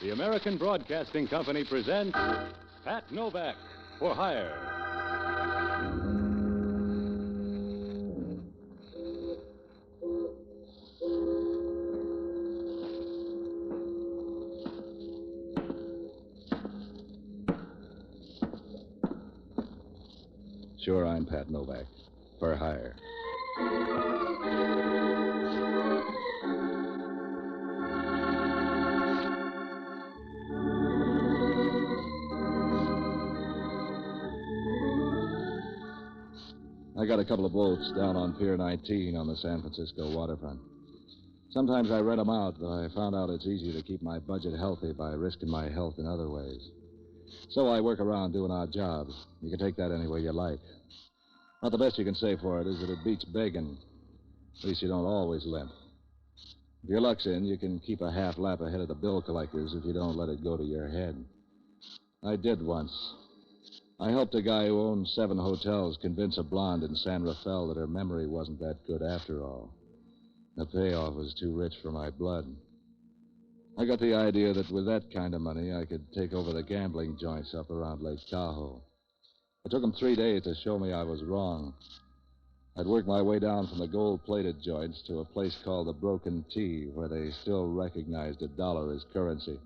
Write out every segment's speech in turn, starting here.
The American Broadcasting Company presents Pat Novak for Hire. Sure, I'm Pat Novak. For hire. I got a couple of boats down on Pier 19 on the San Francisco waterfront. Sometimes I rent them out, but I found out it's easier to keep my budget healthy by risking my health in other ways. So I work around doing odd jobs. You can take that any way you like. Not the best you can say for it is that it beats begging. At least you don't always limp. If your luck's in, you can keep a half lap ahead of the bill collectors if you don't let it go to your head. I did once. I helped a guy who owned 7 hotels convince a blonde in San Rafael that her memory wasn't that good after all. The payoff was too rich for my blood. I got the idea that with that kind of money, I could take over the gambling joints up around Lake Tahoe. It took them 3 days to show me I was wrong. I'd worked my way down from the gold-plated joints to a place called the Broken T, where they still recognized a dollar as currency.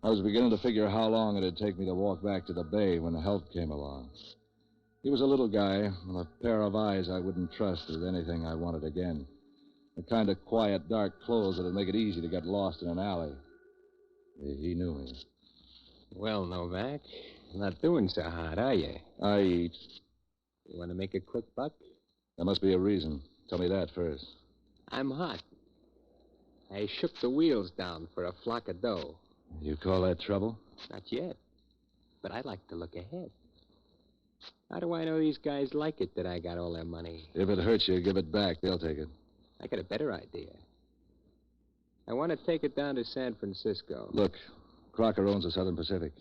I was beginning to figure how long it'd take me to walk back to the bay when help came along. He was a little guy with a pair of eyes I wouldn't trust with anything I wanted again. The kind of quiet, dark clothes that'd make it easy to get lost in an alley. He knew me. Well, Novak, not doing so hard, are you? I eat. You want to make a quick buck? There must be a reason. Tell me that first. I'm hot. I shook the wheels down for a flock of dough. You call that trouble? Not yet. But I like to look ahead. How do I know these guys like it that I got all their money? If it hurts you, give it back. They'll take it. I got a better idea. I want to take it down to San Francisco. Look, Crocker owns the Southern Pacific.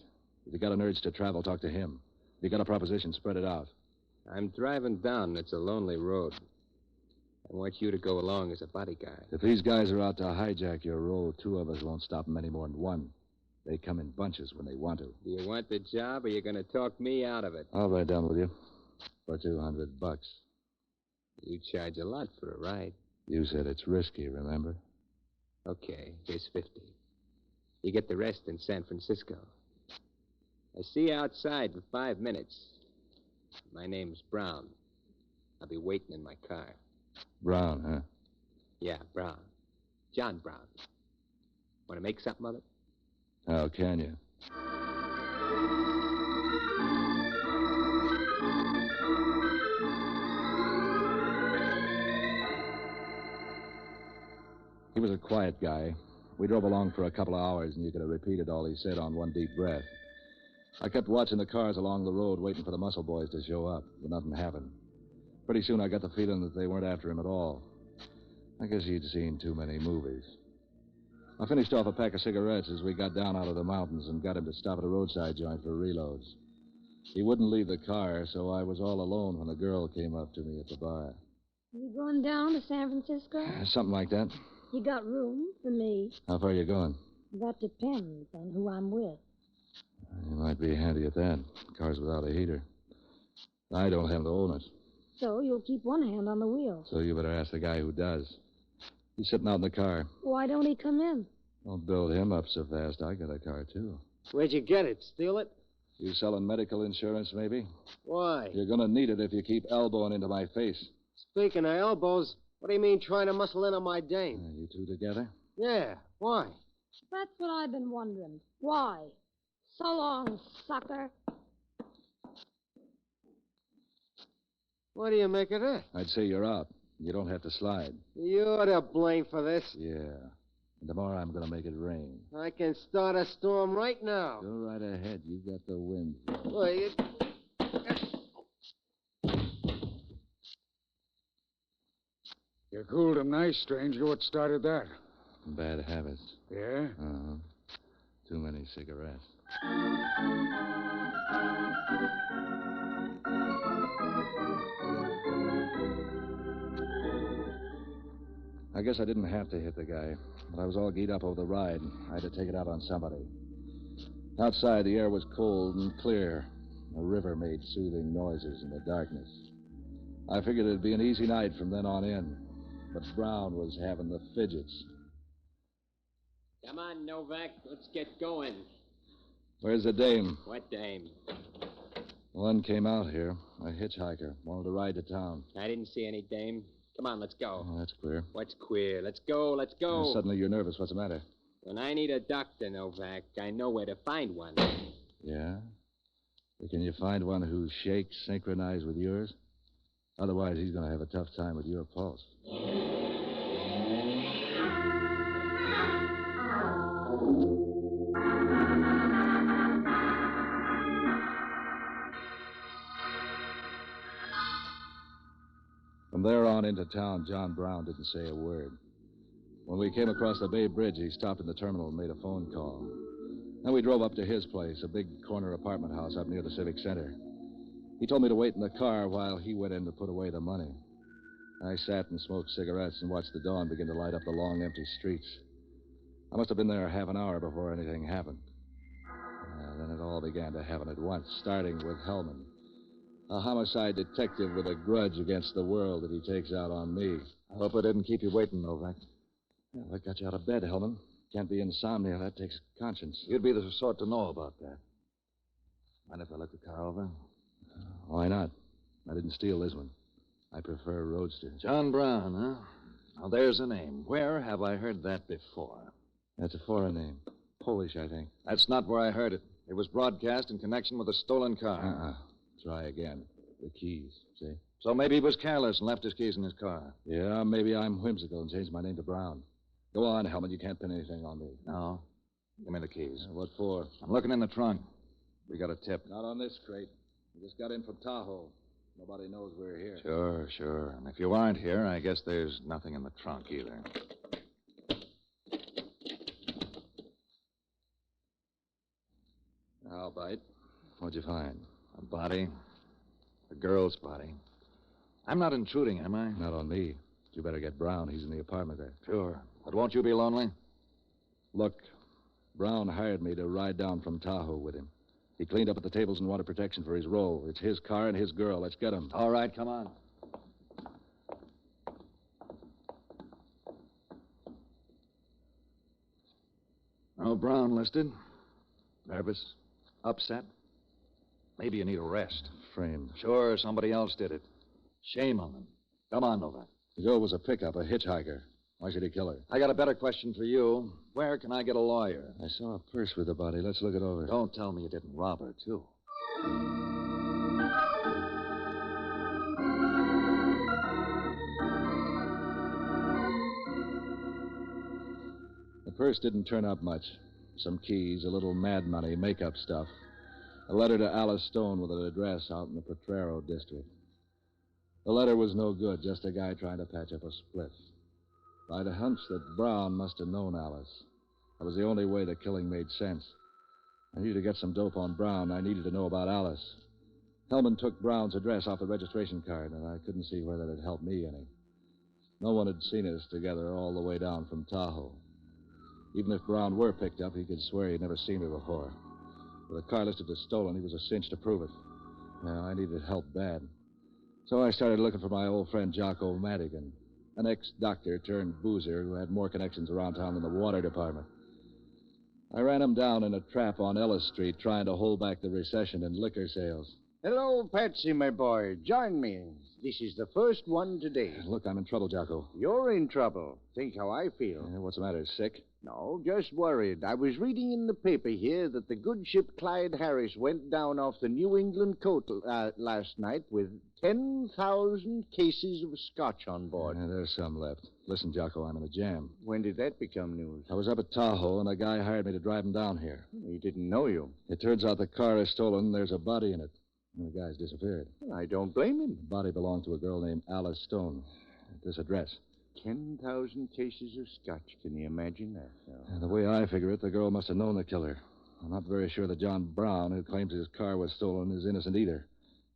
If you got an urge to travel, talk to him. If you got a proposition, spread it out. I'm driving down, and it's a lonely road. I want you to go along as a bodyguard. If these guys are out to hijack your road, 2 of us won't stop them any more than 1. They come in bunches when they want to. Do you want the job, or are you going to talk me out of it? I'll ride down with you for $200. You charge a lot for a ride. You said it's risky, remember? Okay, here's 50. You get the rest in San Francisco. I see you outside in 5 minutes. My name's Brown. I'll be waiting in my car. Brown, huh? Yeah, Brown. John Brown. Want to make something of it? How can you? He was a quiet guy. We drove along for a couple of hours, and you could have repeated all he said on one deep breath. I kept watching the cars along the road, waiting for the muscle boys to show up, but nothing happened. Pretty soon I got the feeling that they weren't after him at all. I guess he'd seen too many movies. I finished off a pack of cigarettes as we got down out of the mountains and got him to stop at a roadside joint for reloads. He wouldn't leave the car, so I was all alone when a girl came up to me at the bar. You going down to San Francisco? Something like that. You got room for me? How far are you going? That depends on who I'm with. You might be handy at that. Car's without a heater. I don't have to own it. So you'll keep one hand on the wheel. So you better ask the guy who does. He's sitting out in the car. Why don't he come in? Don't build him up so fast. I got a car, too. Where'd you get it? Steal it? You selling medical insurance, maybe? Why? You're going to need it if you keep elbowing into my face. Speaking of elbows, what do you mean trying to muscle in on my dame? You 2 together? Yeah, why? That's what I've been wondering. Why? So long, sucker. What do you make of that? I'd say you're out. You don't have to slide. You're to blame for this. Yeah. And tomorrow I'm going to make it rain. I can start a storm right now. Go right ahead. You got the wind. Wait. You cooled him nice, stranger. What started that? Bad habits. Yeah? Uh-huh. Too many cigarettes. I guess I didn't have to hit the guy, but I was all geared up over the ride. I had to take it out on somebody. Outside, the air was cold and clear. A river made soothing noises in the darkness. I figured it'd be an easy night from then on in, but Brown was having the fidgets. Come on, Novak. Let's get going. Where's the dame? What dame? One came out here, a hitchhiker, wanted to ride to town. I didn't see any dame. Come on, let's go. Oh, that's queer. What's queer? Let's go, let's go. Suddenly you're nervous. What's the matter? When I need a doctor, Novak, I know where to find one. Yeah? Can you find one whose shakes synchronize with yours? Otherwise, he's going to have a tough time with your pulse. From there on into town, John Brown didn't say a word. When we came across the Bay Bridge, he stopped in the terminal and made a phone call. Then we drove up to his place, a big corner apartment house up near the Civic Center. He told me to wait in the car while he went in to put away the money. I sat and smoked cigarettes and watched the dawn begin to light up the long, empty streets. I must have been there half an hour before anything happened. Then it all began to happen at once, starting with Hellman, a homicide detective with a grudge against the world that he takes out on me. I hope I didn't keep you waiting, Novak. Well, what got you out of bed, Hellman? Can't be insomnia. That takes conscience. You'd be the sort to know about that. Mind if I look the car over? Why not? I didn't steal this one. I prefer roadsters. John Brown, huh? Now, there's a name. Where have I heard that before? That's a foreign name. Polish, I think. That's not where I heard it. It was broadcast in connection with a stolen car. Try again. The keys, see? So maybe he was careless and left his keys in his car. Yeah, maybe I'm whimsical and changed my name to Brown. Go on, Hellman. You can't pin anything on me. No. Give me the keys. What for? I'm looking in the trunk. We got a tip. Not on this crate. We just got in from Tahoe. Nobody knows we're here. Sure. And if you aren't here, I guess there's nothing in the trunk either. I'll bite. What'd you find? A body. A girl's body. I'm not intruding, am I? Not on me. You better get Brown. He's in the apartment there. Sure. But won't you be lonely? Look, Brown hired me to ride down from Tahoe with him. He cleaned up at the tables and wanted protection for his role. It's his car and his girl. Let's get him. All right, come on. Oh, Brown listed. Nervous. Upset. Maybe you need a rest. Framed. Sure, somebody else did it. Shame on them. Come on, Novak. The girl was a pickup, a hitchhiker. Why should he kill her? I got a better question for you. Where can I get a lawyer? I saw a purse with the body. Let's look it over. Don't tell me you didn't rob her, too. The purse didn't turn up much. Some keys, a little mad money, makeup stuff. A letter to Alice Stone with an address out in the Potrero district. The letter was no good, just a guy trying to patch up a split. I'd a hunch that Brown must have known Alice. That was the only way the killing made sense. I needed to get some dope on Brown. I needed to know about Alice. Hellman took Brown's address off the registration card, and I couldn't see where that had helped me any. No one had seen us together all the way down from Tahoe. Even if Brown were picked up, he could swear he'd never seen me before. With the car listed as stolen, he was a cinch to prove it. Now, I needed help bad. So I started looking for my old friend Jocko Madigan, an ex-doctor turned boozer who had more connections around town than the water department. I ran him down in a trap on Ellis Street trying to hold back the recession in liquor sales. Hello, Patsy, my boy. Join me. This is the first one today. Look, I'm in trouble, Jocko. You're in trouble. Think how I feel. What's the matter? Sick? No, just worried. I was reading in the paper here that the good ship Clyde Harris went down off the New England coast last night with 10,000 cases of scotch on board. Yeah, there's some left. Listen, Jocko, I'm in a jam. When did that become news? I was up at Tahoe, and a guy hired me to drive him down here. He didn't know you. It turns out the car is stolen, and there's a body in it. And the guy's disappeared. I don't blame him. The body belonged to a girl named Alice Stone. At this address. 10,000 cases of scotch. Can you imagine that? No. The way I figure it, the girl must have known the killer. I'm not very sure that John Brown, who claims his car was stolen, is innocent either.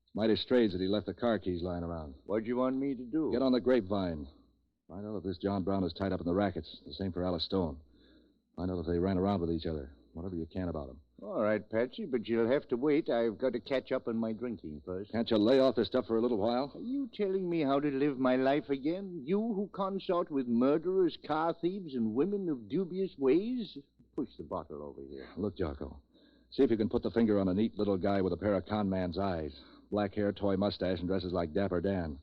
It's mighty strange that he left the car keys lying around. What'd you want me to do? Get on the grapevine. Find out if this John Brown is tied up in the rackets. The same for Alice Stone. Find out if they ran around with each other. Whatever you can about them. All right, Patsy, but you'll have to wait. I've got to catch up on my drinking first. Can't you lay off this stuff for a little while? Are you telling me how to live my life again? You who consort with murderers, car thieves, and women of dubious ways? Push the bottle over here. Look, Jocko. See if you can put the finger on a neat little guy with a pair of con man's eyes. Black hair, toy mustache, and dresses like Dapper Dan.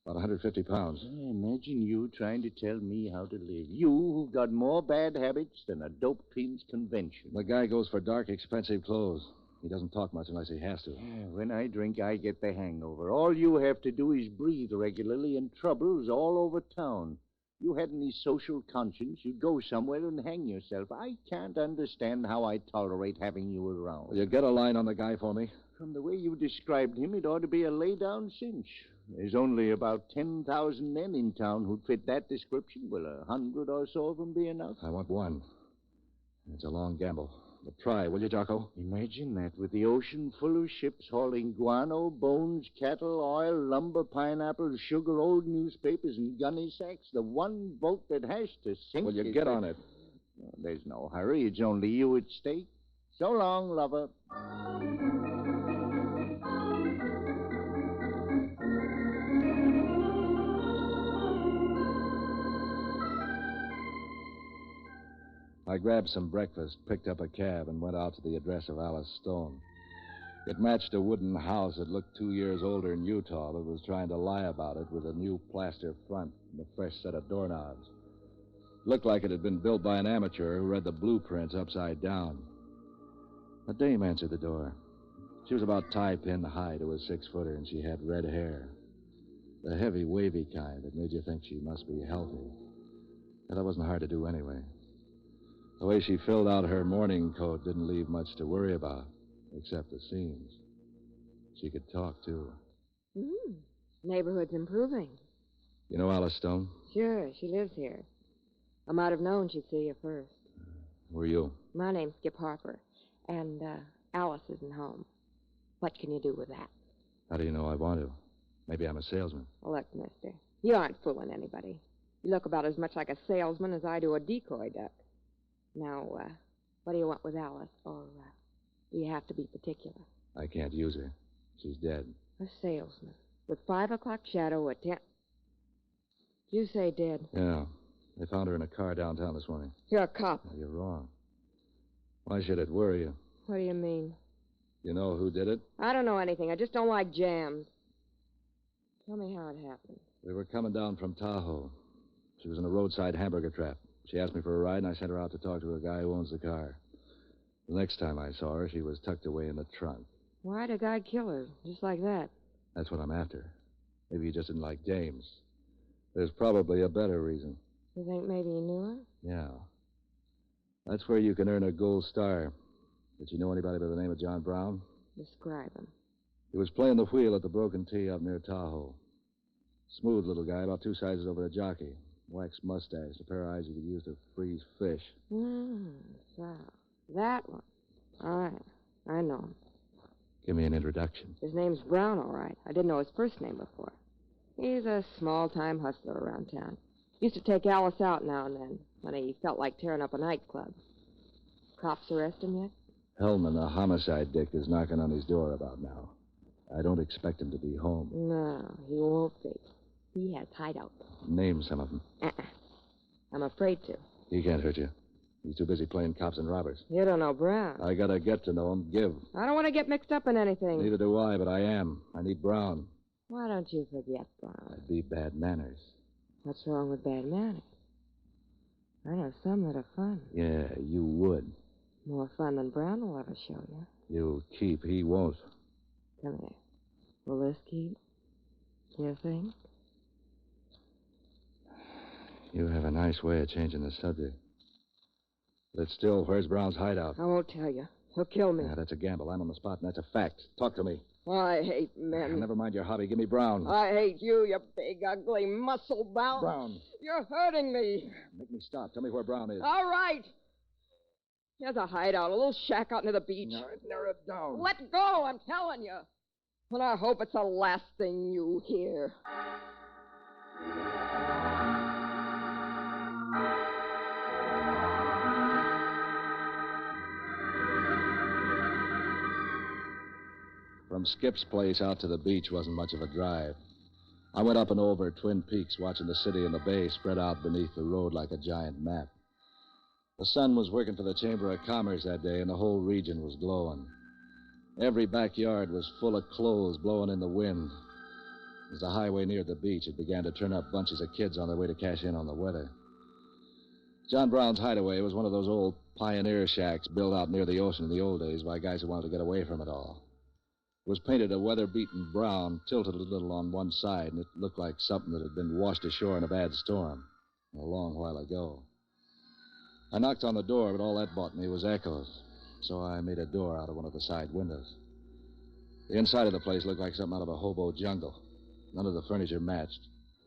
About 150 pounds. Imagine you trying to tell me how to live. You who've got more bad habits than a dope fiend's convention. The guy goes for dark, expensive clothes. He doesn't talk much unless he has to. When I drink, I get the hangover. All you have to do is breathe regularly, and trouble's all over town. You had any social conscience, you'd go somewhere and hang yourself. I can't understand how I tolerate having you around. Will you get a line on the guy for me? From the way you described him, it ought to be a lay-down cinch. There's only about 10,000 men in town who'd fit that description. Will 100 or so of them be enough? I want one. It's a long gamble. But try, will you, Jocko? Imagine that, with the ocean full of ships hauling guano, bones, cattle, oil, lumber, pineapples, sugar, old newspapers, and gunny sacks. The one boat that has to sink. Will you get on it? There's no hurry. It's only you at stake. So long, lover. I grabbed some breakfast, picked up a cab, and went out to the address of Alice Stone. It matched a wooden house that looked 2 years older in Utah that was trying to lie about it with a new plaster front and a fresh set of doorknobs. It looked like it had been built by an amateur who read the blueprints upside down. A dame answered the door. She was about tie-pin high to a 6-footer, and she had red hair. The heavy, wavy kind that made you think she must be healthy. And that wasn't hard to do anyway. The way she filled out her morning coat didn't leave much to worry about, except the seams. She could talk, too. Neighborhood's improving. You know Alice Stone? Sure, she lives here. I might have known she'd see you first. Who are you? My name's Skip Harper, and Alice isn't home. What can you do with that? How do you know I want to? Maybe I'm a salesman. Well, look, mister, you aren't fooling anybody. You look about as much like a salesman as I do a decoy duck. Now, what do you want with Alice? Or do you have to be particular? I can't use her. She's dead. A salesman. With 5 o'clock shadow at 10... You say dead? Yeah. They found her in a car downtown this morning. You're a cop. You're wrong. Why should it worry you? What do you mean? You know who did it? I don't know anything. I just don't like jams. Tell me how it happened. We were coming down from Tahoe. She was in a roadside hamburger trap. She asked me for a ride, and I sent her out to talk to a guy who owns the car. The next time I saw her, she was tucked away in the trunk. Why'd a guy kill her, just like that? That's what I'm after. Maybe he just didn't like dames. There's probably a better reason. You think maybe he knew her? Yeah. That's where you can earn a gold star. Did you know anybody by the name of John Brown? Describe him. He was playing the wheel at the Broken T up near Tahoe. Smooth little guy, about 2 sizes over a jockey. Waxed mustache, a pair of eyes you could use to freeze fish. So, that one. All right. I know him. Give me an introduction. His name's Brown, all right. I didn't know his first name before. He's a small-time hustler around town. Used to take Alice out now and then when he felt like tearing up a nightclub. Cops arrest him yet? Hellman, the homicide dick, is knocking on his door about now. I don't expect him to be home. No, he won't be. He has hideouts. Name some of them. I'm afraid to. He can't hurt you. He's too busy playing cops and robbers. You don't know Brown. I gotta get to know him. Give. I don't want to get mixed up in anything. Neither do I, but I am. I need Brown. Why don't you forget Brown? That'd be bad manners. What's wrong with bad manners? I know some that are fun. Yeah, you would. More fun than Brown will ever show you. You'll keep. He won't. Come here. Will this keep? You think? You have a nice way of changing the subject. But still, where's Brown's hideout? I won't tell you. He'll kill me. Yeah, that's a gamble. I'm on the spot, and that's a fact. Talk to me. I hate men. Never mind your hobby. Give me Brown. I hate you, you big, ugly, muscle-bound. Brown. You're hurting me. Make me stop. Tell me where Brown is. All right. Here's a hideout, a little shack out near the beach. All right, narrow it down. Let go, I'm telling you. And I hope it's the last thing you hear. From Skip's place out to the beach wasn't much of a drive. I went up and over Twin Peaks, watching the city and the bay spread out beneath the road like a giant map. The sun was working for the Chamber of Commerce that day, and the whole region was glowing. Every backyard was full of clothes blowing in the wind. As the highway neared the beach, it began to turn up bunches of kids on their way to cash in on the weather. John Brown's hideaway was one of those old pioneer shacks built out near the ocean in the old days by guys who wanted to get away from it all. It was painted a weather-beaten brown, tilted a little on one side, and it looked like something that had been washed ashore in a bad storm a long while ago. I knocked on the door, but all that bought me was echoes, so I made a door out of one of the side windows. The inside of the place looked like something out of a hobo jungle. None of the furniture matched.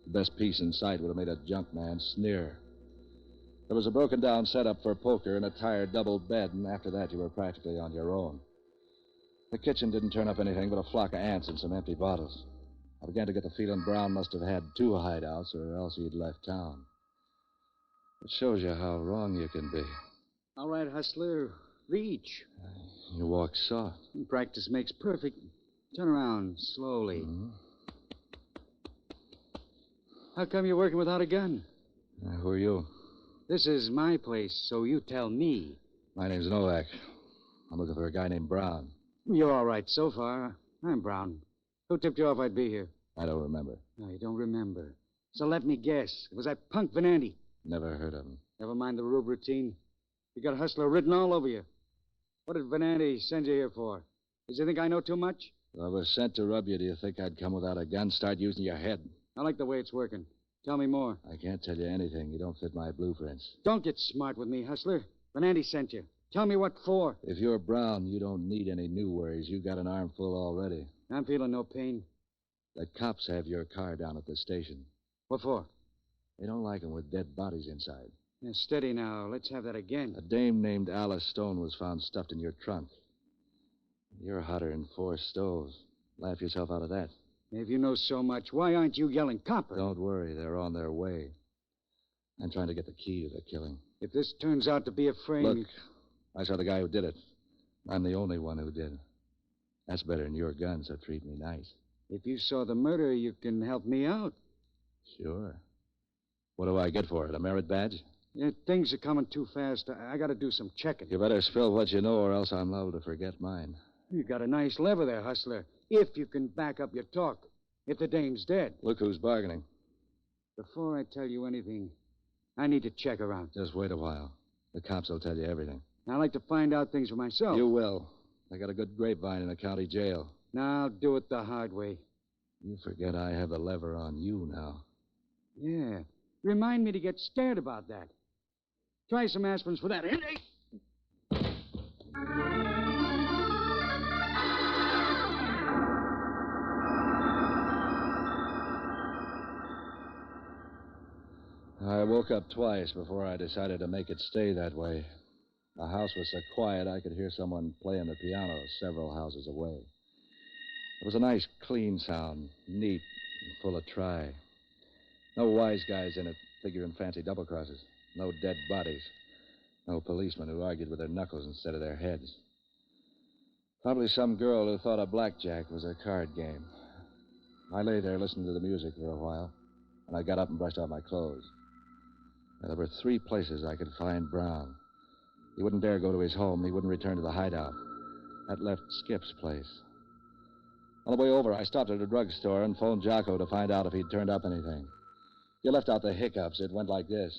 The best piece in sight would have made a junk man sneer. There was a broken-down setup for poker and a tired double bed, and after that you were practically on your own. The kitchen didn't turn up anything but a flock of ants and some empty bottles. I began to get the feeling Brown must have had 2 hideouts, or else he'd left town. It shows you how wrong you can be. All right, Hustler. Reach. You walk soft. Practice makes perfect. Turn around slowly. Mm-hmm. How come you're working without a gun? Who are you? This is my place, so you tell me. My name's Novak. I'm looking for a guy named Brown. You're all right so far. I'm Brown. Who tipped you off I'd be here? I don't remember. No, you don't remember. So let me guess. It was that punk Venanti. Never heard of him. Never mind the rube routine. You got Hustler written all over you. What did Venanti send you here for? Does he think I know too much? If I was sent to rub you, do you think I'd come without a gun? Start using your head? I like the way it's working. Tell me more. I can't tell you anything. You don't fit my blueprints. Don't get smart with me, Hustler. Venanti sent you. Tell me what for. If you're Brown, you don't need any new worries. You got an armful already. I'm feeling no pain. The cops have your car down at the station. What for? They don't like 'em with dead bodies inside. Now, steady now. Let's have that again. A dame named Alice Stone was found stuffed in your trunk. You're hotter than 4 stoves. Laugh yourself out of that. If you know so much, why aren't you yelling copper? Don't worry. They're on their way. I'm trying to get the key to the killing. If this turns out to be a frame... Look, I saw the guy who did it. I'm the only one who did. That's better than your gun, so treat me nice. If you saw the murder, you can help me out. Sure. What do I get for it? A merit badge? Yeah, things are coming too fast. I got to do some checking. You better spill what you know, or else I'm liable to forget mine. You got a nice lever there, Hustler. If you can back up your talk. If the dame's dead. Look who's bargaining. Before I tell you anything, I need to check around. Just wait a while. The cops will tell you everything. I like to find out things for myself. You will. I got a good grapevine in the county jail. Now I'll do it the hard way. You forget I have the lever on you now. Yeah. Remind me to get scared about that. Try some aspirins for that. I woke up twice before I decided to make it stay that way. The house was so quiet I could hear someone playing the piano several houses away. It was a nice, clean sound, neat and full of try. No wise guys in it figuring fancy double crosses. No dead bodies. No policemen who argued with their knuckles instead of their heads. Probably some girl who thought a blackjack was a card game. I lay there listening to the music for a while, and I got up and brushed off my clothes. There were 3 places I could find Brown. He wouldn't dare go to his home. He wouldn't return to the hideout. That left Skip's place. On the way over, I stopped at a drugstore and phoned Jocko to find out if he'd turned up anything. You left out the hiccups. It went like this.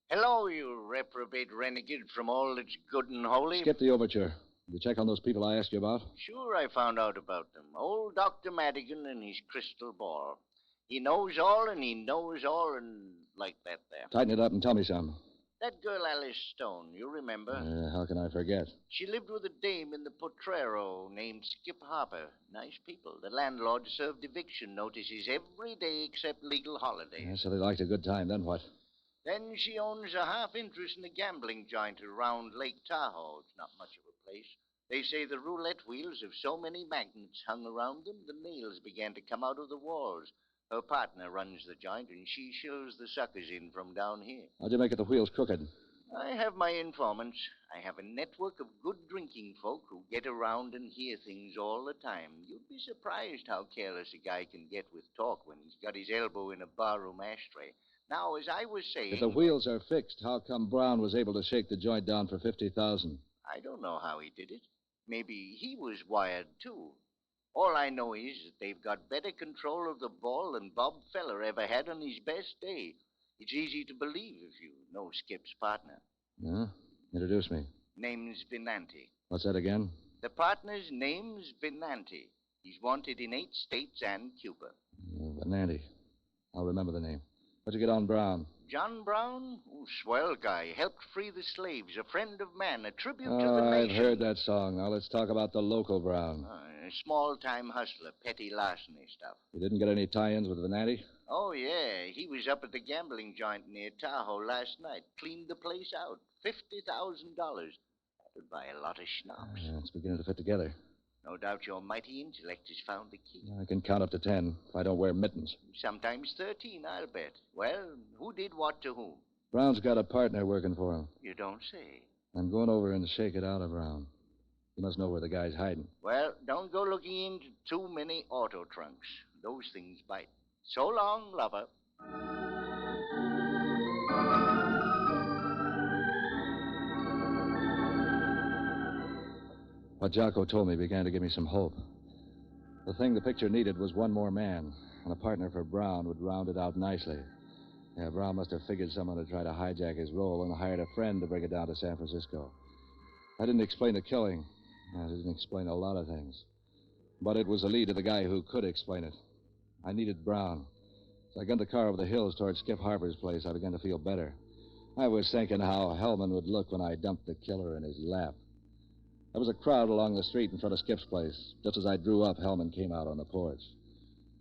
Hello, you reprobate renegade from all that's good and holy. Skip the overture. Did you check on those people I asked you about? Sure, I found out about them. Old Dr. Madigan and his crystal ball. He knows all and he knows all and like that there. Tighten it up and tell me some. That girl Alice Stone, you remember? How can I forget? She lived with a dame in the Potrero named Skip Harper. Nice people. The landlord served eviction notices every day except legal holidays. Yeah, so they liked a good time. Then what? Then she owns a half interest in a gambling joint around Lake Tahoe. It's not much of a place. They say the roulette wheels have so many magnets hung around them, the nails began to come out of the walls. Her partner runs the joint, and she shows the suckers in from down here. How'd you make it the wheels crooked? I have my informants. I have a network of good drinking folk who get around and hear things all the time. You'd be surprised how careless a guy can get with talk when he's got his elbow in a barroom ashtray. Now, as I was saying... If the wheels are fixed, how come Brown was able to shake the joint down for $50,000? I don't know how he did it. Maybe he was wired, too. All I know is that they've got better control of the ball than Bob Feller ever had on his best day. It's easy to believe if you know Skip's partner. Yeah? Introduce me. Name's Venanti. What's that again? The partner's name's Venanti. He's wanted in 8 states and Cuba. Venanti. I'll remember the name. What'd you get on Brown? John Brown? Oh, swell guy. Helped free the slaves. A friend of man. A tribute to the I've nation. heard that song. Now let's talk about the local Brown. A small-time hustler. Petty larceny stuff. You didn't get any tie-ins with Venanti? Oh, yeah. He was up at the gambling joint near Tahoe last night. Cleaned the place out. $50,000. That would buy a lot of schnapps. It's beginning to fit together. No doubt your mighty intellect has found the key. I can count up to 10 if I don't wear mittens. Sometimes 13, I'll bet. Well, who did what to whom? Brown's got a partner working for him. You don't say. I'm going over and shake it out of Brown. You must know where the guy's hiding. Well, don't go looking into too many auto trunks. Those things bite. So long, lover. What Jocko told me began to give me some hope. The thing the picture needed was one more man, and a partner for Brown would round it out nicely. Yeah, Brown must have figured someone to try to hijack his role and hired a friend to bring it down to San Francisco. I didn't explain the killing. I didn't explain a lot of things. But it was a lead to the guy who could explain it. I needed Brown. As I gunned the car over the hills toward Skip Harper's place, I began to feel better. I was thinking how Hellman would look when I dumped the killer in his lap. There was a crowd along the street in front of Skip's place. Just as I drew up, Hellman came out on the porch.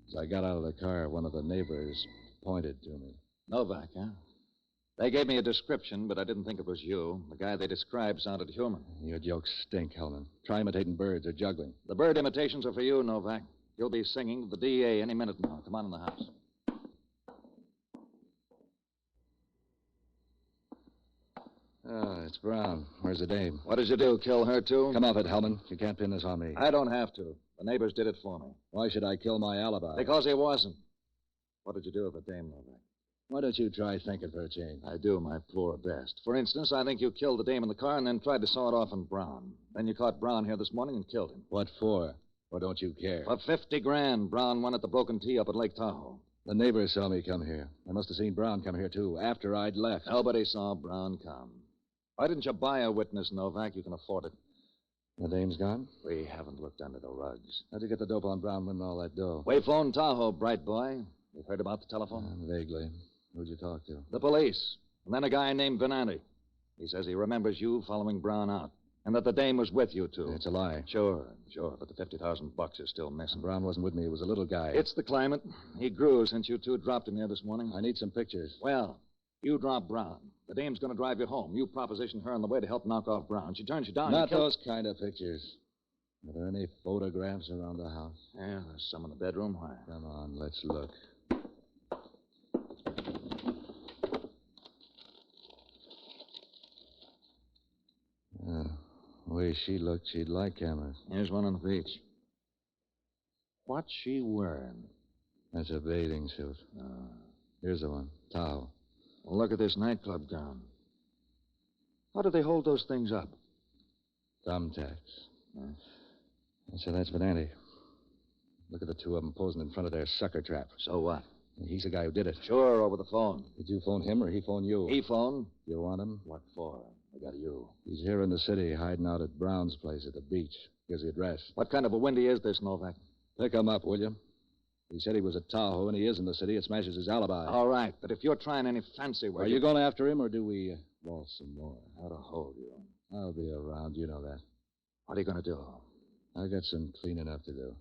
As I got out of the car, one of the neighbors pointed to me. Novak, huh? They gave me a description, but I didn't think it was you. The guy they described sounded human. Your jokes stink, Hellman. Try imitating birds or juggling. The bird imitations are for you, Novak. You'll be singing to the DA any minute now. Come on in the house. Oh, it's Brown. Where's the dame? What did you do, kill her, too? Come off it, Hellman. You can't pin this on me. I don't have to. The neighbors did it for me. Why should I kill my alibi? Because he wasn't. What did you do with the dame, Novak? Why don't you try thinking for a change? I do my poor best. For instance, I think you killed the dame in the car and then tried to saw it off on Brown. Then you caught Brown here this morning and killed him. What for? Or don't you care? For $50,000, Brown won at the Broken Tee up at Lake Tahoe. The neighbors saw me come here. I must have seen Brown come here, too, after I'd left. Nobody saw Brown come. Why didn't you buy a witness, Novak? You can afford it. The dame's gone? We haven't looked under the rugs. How'd you get the dope on Brown winning all that dough? We phoned Tahoe, bright boy. You've heard about the telephone? Vaguely. Who'd you talk to? The police. And then a guy named Venanti. He says he remembers you following Brown out. And that the dame was with you, too. It's a lie. Sure. But the $50,000 is still missing. Brown wasn't with me. He was a little guy. It's the climate. He grew since you two dropped him here this morning. I need some pictures. Well, you drop Brown. The dame's going to drive you home. You proposition her on the way to help knock off Brown. She turns you down. Not those kind of pictures. Are there any photographs around the house? Yeah, there's some in the bedroom. Why? Come on, let's look. The way she looked, she'd like cameras. Here's one on the beach. What's she wearing? That's a bathing suit. Here's the one. Tahoe. Well, look at this nightclub gown. How do they hold those things up? Thumbtacks. So that's Venanti. Look at the two of them posing in front of their sucker trap. So what? He's the guy who did it. Sure, over the phone. Did you phone him or he phone you? He phoned. You want him? What for? I got you. He's here in the city, hiding out at Brown's place at the beach. Here's the address. What kind of a windy is this, Novak? Pick him up, will you? He said he was at Tahoe, and he is in the city. It smashes his alibi. All right, but if you're trying any fancy work... Are you going after him, or do we waltz some more? How to hold you? I'll be around. You know that. What are you going to do? I got some cleaning up to do.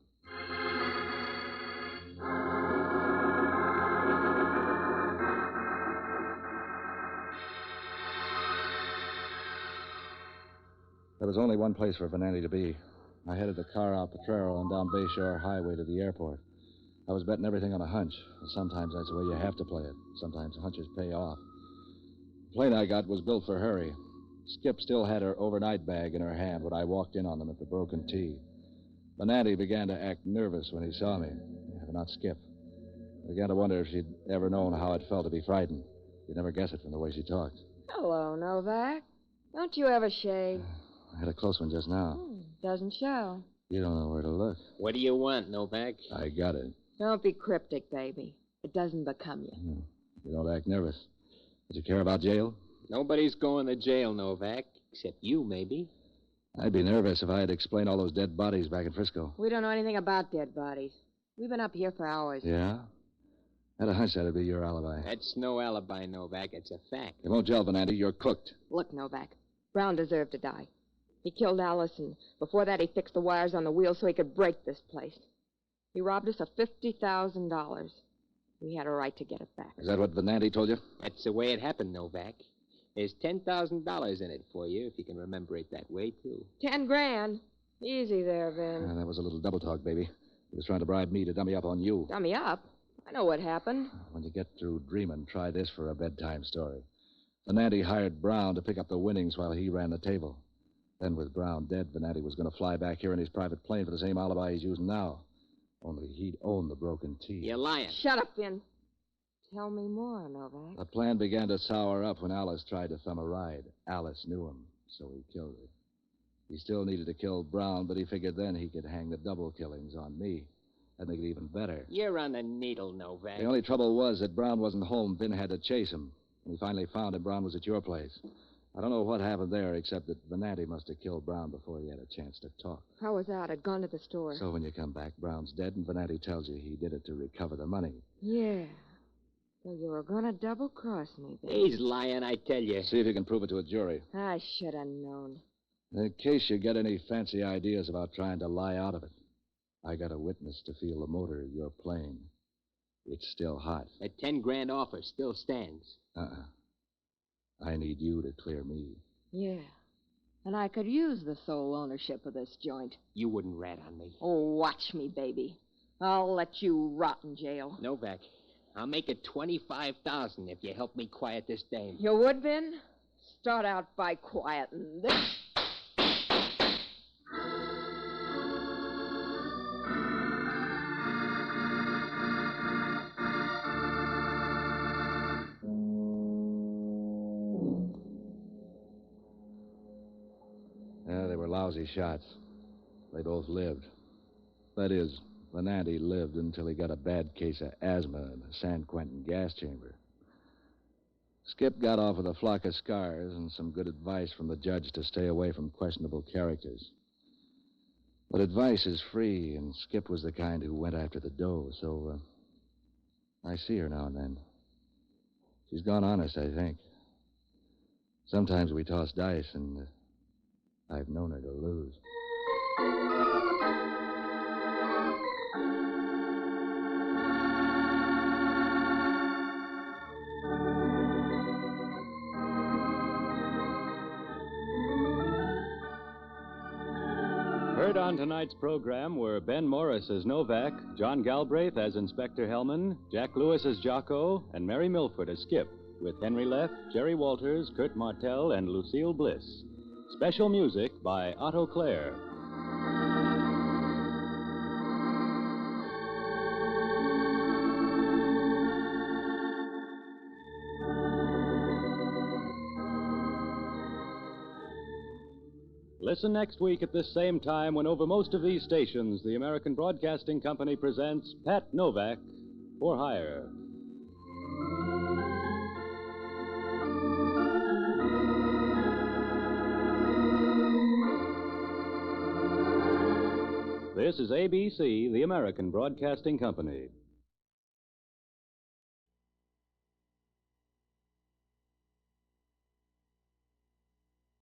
There was only one place for Venanti to be. I headed the car out Potrero and down Bayshore Highway to the airport. I was betting everything on a hunch. Sometimes that's the way you have to play it. Sometimes hunches pay off. plane I got was built for hurry. Skip still had her overnight bag in her hand when I walked in on them at the Broken T. Venanti began to act nervous when he saw me. Yeah, but not Skip. I began to wonder if she'd ever known how it felt to be frightened. You'd never guess it from the way she talked. Hello, Novak. Don't you ever shave? I had a close one just now. Doesn't show. You don't know where to look. What do you want, Novak? I got it. Don't be cryptic, baby. It doesn't become you. You don't act nervous. Does you care about jail? Nobody's going to jail, Novak, except you, maybe. I'd be nervous if I had to explain all those dead bodies back in Frisco. We don't know anything about dead bodies. We've been up here for hours. Yeah? I had a hunch that'd be your alibi. That's no alibi, Novak. It's a fact. It won't gel, Venanti. You're cooked. Look, Novak. Brown deserved to die. He killed Alice, and before that he fixed the wires on the wheel so he could break this place. He robbed us of $50,000. We had a right to get it back. Is that what Venanti told you? That's the way it happened, Novak. There's $10,000 in it for you, if you can remember it that way, too. 10 grand. Easy there, Vin. That was a little double talk, baby. He was trying to bribe me to dummy up on you. Dummy up? I know what happened. When you get through dreaming, try this for a bedtime story. Venanti hired Brown to pick up the winnings while he ran the table. Then, with Brown dead, Venanti was going to fly back here in his private plane for the same alibi he's using now. Only he'd own the Broken T. You're lying. Shut up, Vin. Tell me more, Novak. The plan began to sour up when Alice tried to thumb a ride. Alice knew him, so he killed her. He still needed to kill Brown, but he figured then he could hang the double killings on me. That'd make it even better. You're on the needle, Novak. The only trouble was that Brown wasn't home. Vin had to chase him. When he finally found him, Brown was at your place. I don't know what happened there, except that Venanti must have killed Brown before he had a chance to talk. I was out. I'd gone to the store. So when you come back, Brown's dead, and Venanti tells you he did it to recover the money. Yeah. So you were going to double-cross me, baby. He's lying, I tell you. See if you can prove it to a jury. I should have known. In case you get any fancy ideas about trying to lie out of it, I got a witness to feel the motor of your plane. It's still hot. That 10 grand offer still stands. I need you to clear me. Yeah. And I could use the sole ownership of this joint. You wouldn't rat on me. Oh, watch me, baby. I'll let you rot in jail. Novak, I'll make it $25,000 if you help me quiet this dame. You would, Vin? Start out by quieting this. Yeah, they were lousy shots. They both lived. That is, Venanti lived until he got a bad case of asthma in the San Quentin gas chamber. Skip got off with a flock of scars and some good advice from the judge to stay away from questionable characters. But advice is free, and Skip was the kind who went after the dough, so I see her now and then. She's gone honest, I think. Sometimes we toss dice, and I've known her to lose. Heard on tonight's program were Ben Morris as Novak, John Galbraith as Inspector Hellman, Jack Lewis as Jocko, and Mary Milford as Skip, with Henry Leff, Jerry Walters, Kurt Martell, and Lucille Bliss. Special music by Otto Clare. Listen next week at this same time when over most of these stations, the American Broadcasting Company presents Pat Novak for Hire. This is ABC, the American Broadcasting Company.